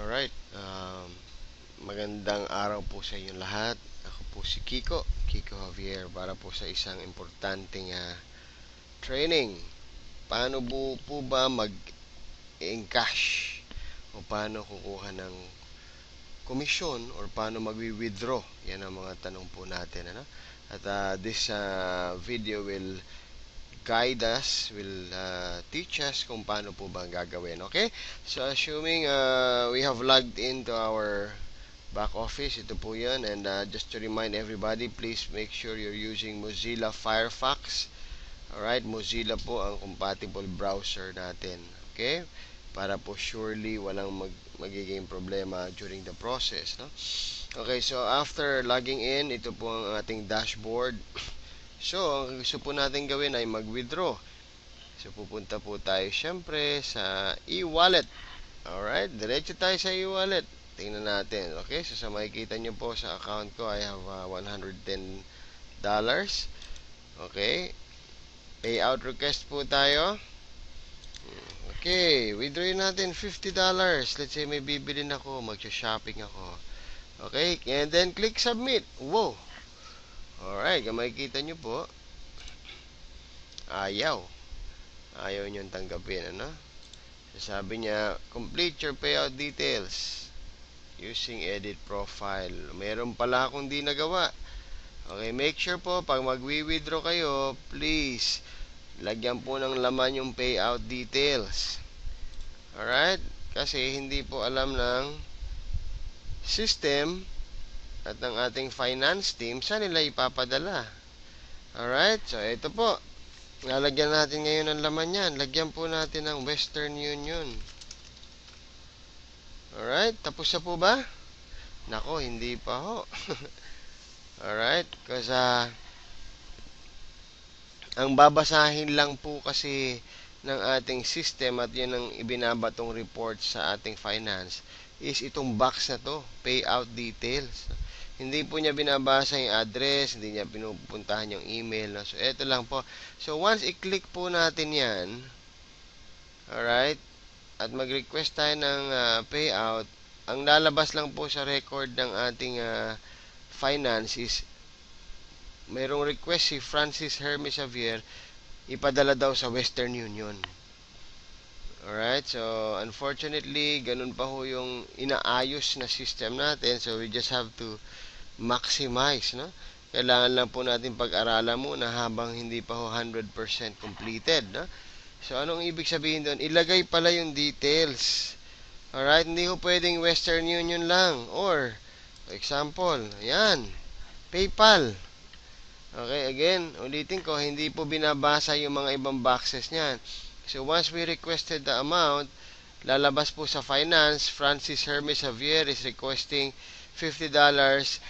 Alright, magandang araw po sa inyong lahat. Ako po si Kiko Javier para po sa isang importanteng training. Paano po ba mag-encash o paano kukuha ng komisyon or paano mag-withdraw? Yan ang mga tanong po natin. Ano? At this video will guide us, will teach us kung paano po ba gagawin. Okay? So, assuming we have logged into our back office, ito po yan. And just to remind everybody, please make sure you're using Mozilla Firefox. Alright, Mozilla po ang compatible browser natin. Okay? Para po surely walang magiging problema during the process. No? Okay, so after logging in, ito po ang ating dashboard. So, ang gusto po natin gawin ay mag-withdraw. So, pupunta po tayo syempre sa e-wallet. Alright, diretso tayo sa e-wallet. Tingnan natin. Okay, so sa makikita nyo po sa account ko, I have $110. Okay, payout request po tayo. Okay, withdraw natin $50. Let's say may bibilin ako, mag-shopping ako. Okay, and then click submit. Wow! Alright, kung makikita nyo po, ayaw nyo tanggapin, ano? Sabi niya, complete your payout details using edit profile. Meron pala akong di nagawa. Okay, make sure po, pag mag-withdraw kayo, please, lagyan po ng laman yung payout details. Alright? Kasi hindi po alam ng system at ng ating finance team saan nila ipapadala. Alright? So, ito po. Lalagyan natin ngayon ng laman yan. Lagyan po natin ng Western Union. Alright? Tapos na po ba? Nako, hindi pa ho. Alright? Kasi ang babasahin lang po kasi ng ating system at yan ang ibinabatong report sa ating finance is itong box na to, payout details. Hindi po niya binabasa yung address, hindi niya pinupuntahan yung email. No? So, ito lang po. So, once i-click po natin yan, alright, at mag-request tayo ng payout, ang lalabas lang po sa record ng ating finance is mayroong request si Francis Hermes Xavier ipadala daw sa Western Union. Alright, so unfortunately, ganun pa ho yung inaayos na system natin. So, we just have to maximize, no? Kailangan lang po natin pag-aralan muna habang hindi pa ho 100% completed, no? So, anong ibig sabihin doon? Ilagay pala yung details. Alright, hindi ho pwedeng Western Union lang. Or, for example, ayan, PayPal. Okay, again, ulitin ko, hindi po binabasa yung mga ibang boxes niyan. So, once we requested the amount, lalabas po sa finance, Francis Hermes Xavier is requesting $50,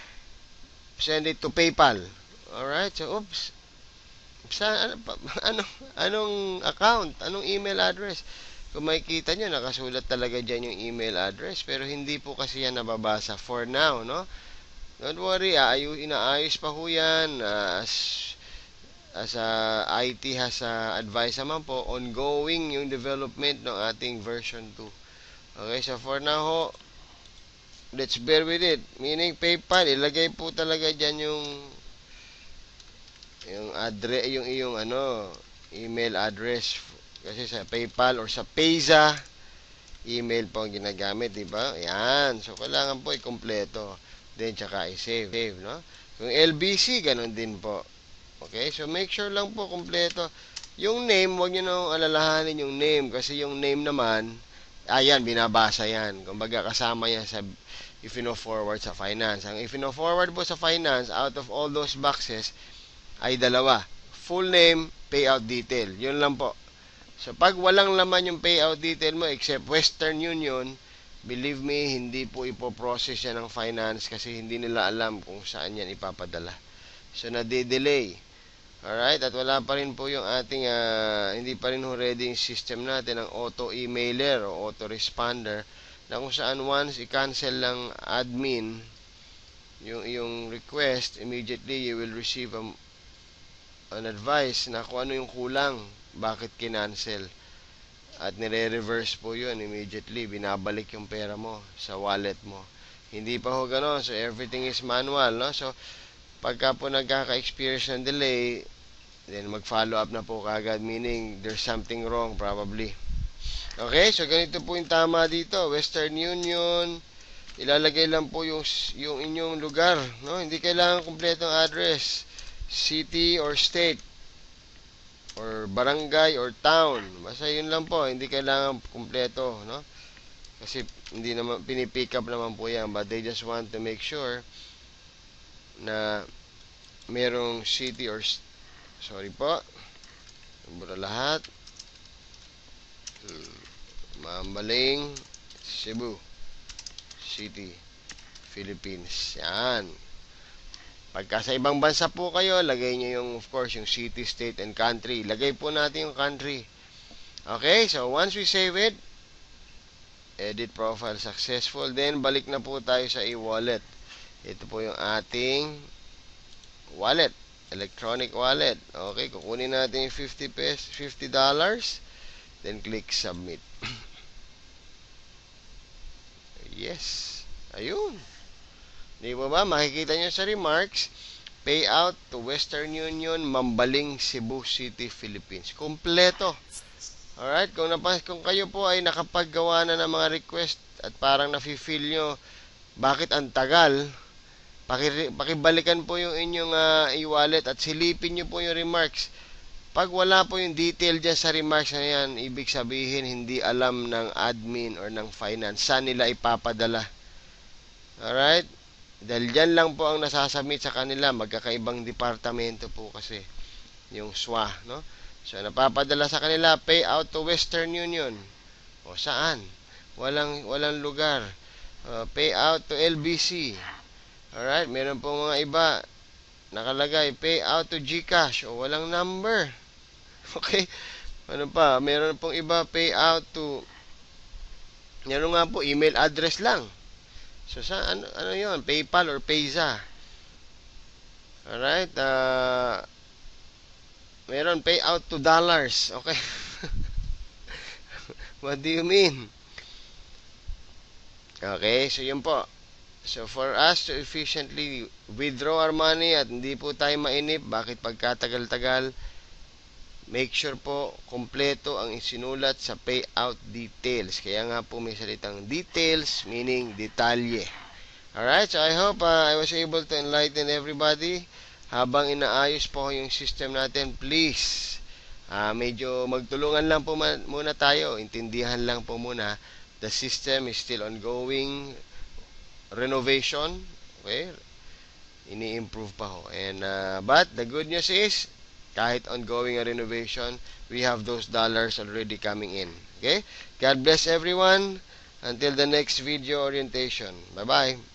send it to PayPal. Alright, so, oops. Anong account? Anong email address? Kung makikita nyo, nakasulat talaga dyan yung email address. Pero hindi po kasi yan nababasa for now, no? Don't worry, inaayos pa ho yan. As IT has advice naman po, ongoing yung development ng ating version 2. Okay, so for now ho, let's bear with it. Meaning PayPal, ilagay po talaga dyan yung address, yung email address. Kasi sa PayPal or sa Payza, email po ang ginagamit, di ba? Yan. So kailangan po i-kompleto. Then tsaka i-save, no? Kung LBC, ganun din po. Okay? So make sure lang po kompleto. Yung name, wag niyo nang alalahanin yung name kasi yung name naman, ayan, binabasa yan. Kumbaga kasama yan sa if forward sa finance. Ang if forward po sa finance, out of all those boxes, ay dalawa. Full name, payout detail. Yun lang po. So, pag walang laman yung payout detail mo, except Western Union, believe me, hindi po ipoprocess yan ng finance kasi hindi nila alam kung saan yan ipapadala. So, nade-delay. Alright? At wala pa rin po yung ating, hindi pa rin ready yung system natin ng auto-emailer o auto-responder na kung saan once i-cancel lang admin yung request, immediately you will receive an advice na kung ano yung kulang, bakit kinancel. at nire-reverse po yun immediately. Binabalik yung pera mo sa wallet mo. Hindi pa ho ganon. So, everything is manual, no? So, pagka po nagkaka-experience ng delay, then mag-follow up na po kagad, meaning there's something wrong probably. Okay, so ganito po yung tama dito. Western Union, ilalagay lang po yung inyong lugar, no? Hindi kailangan kumpletong address, city or state, or barangay or town. Basta yun lang po, hindi kailangan kumpleto, no? Kasi hindi naman pinipick up naman po yan, but they just want to make sure na merong city or sorry po, mura lahat. Mambaling, Cebu City, Philippines. Yan. Pagka sa ibang bansa po kayo, lagay nyo yung, of course, yung city, state, and country. Lagay po natin yung country. Okay, so once we save it, edit profile successful, then balik na po tayo sa e-wallet. Ito po yung ating wallet, electronic wallet. Okay, kukunin natin yung $50, then click submit. Yes, ayun. Di ba ba? Makikita nyo sa remarks, payout to Western Union, Mambaling, Cebu City, Philippines. Kompleto. Alright, kung kayo po ay nakapaggawa na ng mga request at parang nafe-feel nyo, bakit ang tagal, pakibalikan po yung inyong e-wallet at silipin nyo po yung remarks. Pag wala po yung detail dyan sa remarks na yan, ibig sabihin hindi alam ng admin or ng finance saan nila ipapadala. Alright? Dahil dyan lang po ang nasasubmit sa kanila, magkakaibang departamento po kasi yung SWA, no? So, napapadala sa kanila, payout to Western Union. O, saan? Walang lugar. Payout to LBC. Alright, meron po mga iba, nakalagay, payout to GCash. O, walang number. Okay? Ano pa? Meron pong iba, payout to, meron nga po, email address lang. So, sa ano yun? PayPal or Payza. Alright. Meron payout to dollars. Okay. What do you mean? Okay. So, yun po. So, for us to efficiently withdraw our money at hindi po tayo mainip, bakit pagkatagal-tagal, make sure po, kompleto ang isinulat sa payout details. Kaya nga po may salitang details, meaning detalye. Alright, so I hope I was able to enlighten everybody. Habang inaayos po yung system natin, please, medyo magtulungan lang po muna tayo. Intindihan lang po muna. The system is still ongoing renovation. Okay? Ini-improve pa ho. And, but the good news is, kahit ongoing renovation, we have those dollars already coming in. Okay? God bless everyone. Until the next video orientation. Bye-bye.